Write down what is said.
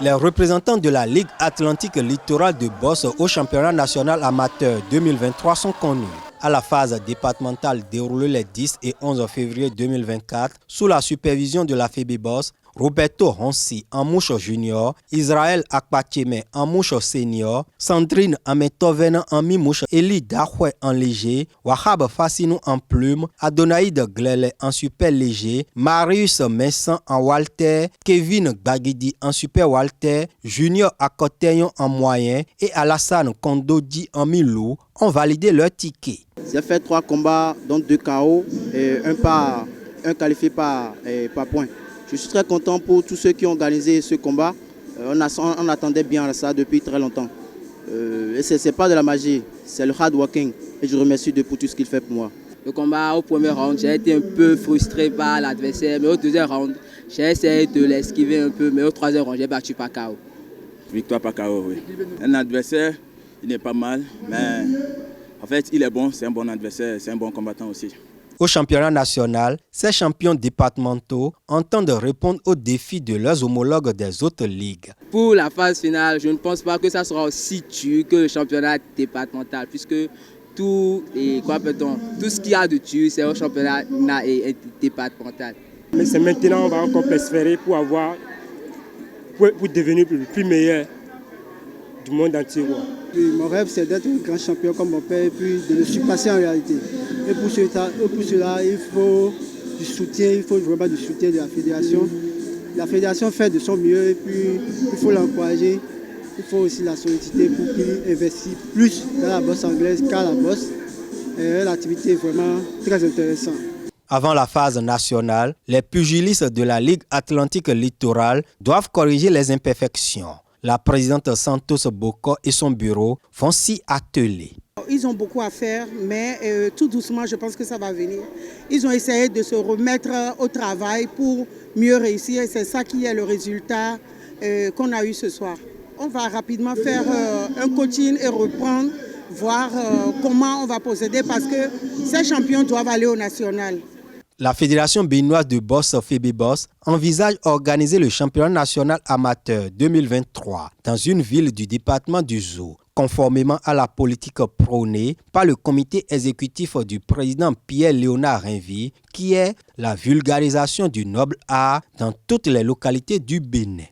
Les représentants de la Ligue Atlantique Littorale de boss au championnat national amateur 2023 sont connus. À la phase départementale déroulée les 10 et 11 février 2024, sous la supervision de la FEBIBOS, Roberto Ronsi en mouche junior, Israël Akpacheme en mouche senior, Sandrine Ametoven en mi-mouche, Eli Dahwe en léger, Wahab Fassinou en plume, Adonaïde Glele en super léger, Marius Messan en walter, Kevin Bagidi en super walter, Junior Akoteyon en moyen et Alassane Kondodi en mi-lourd ont validé leur ticket. J'ai fait 3 combats, donc 2 KO et un qualifié par point. Je suis très content pour tous ceux qui ont organisé ce combat. On attendait bien ça depuis très longtemps. Et ce n'est pas de la magie, c'est le hard working. Et je remercie Dieu pour tout ce qu'il fait pour moi. Le combat au premier round, j'ai été un peu frustré par l'adversaire. Mais au deuxième round, j'ai essayé de l'esquiver un peu. Mais au troisième round, j'ai battu par KO. Victoire par KO, oui. Un adversaire, il n'est pas mal. Mais en fait, il est bon, c'est un bon adversaire, c'est un bon combattant aussi. Au championnat national, ces champions départementaux entendent répondre aux défis de leurs homologues des autres ligues. Pour la phase finale, je ne pense pas que ça sera aussi dur que le championnat départemental, puisque tout ce qu'il y a de dur, c'est au championnat départemental. Mais c'est maintenant on va encore persévérer pour devenir le plus meilleur du monde entier. Mon rêve, c'est d'être un grand champion comme mon père et puis de le surpasser en réalité. Et pour cela, il faut du soutien, il faut vraiment du soutien de la fédération. La fédération fait de son mieux et puis il faut l'encourager. Il faut aussi la solliciter pour qu'il investisse plus dans la boxe anglaise car la boxe est une activité vraiment très intéressante. Avant la phase nationale, les pugilistes de la Ligue Atlantique Littorale doivent corriger les imperfections. La présidente Santos Boko et son bureau vont s'y atteler. Ils ont beaucoup à faire, mais tout doucement, je pense que ça va venir. Ils ont essayé de se remettre au travail pour mieux réussir et c'est ça qui est le résultat qu'on a eu ce soir. On va rapidement faire un coaching et reprendre, voir comment on va procéder parce que ces champions doivent aller au national. La Fédération béninoise de boxe FEBIBOS envisage organiser le championnat national amateur 2023 dans une ville du département du Zou, conformément à la politique prônée par le comité exécutif du président Pierre-Léonard Rainville, qui est la vulgarisation du noble art dans toutes les localités du Bénin.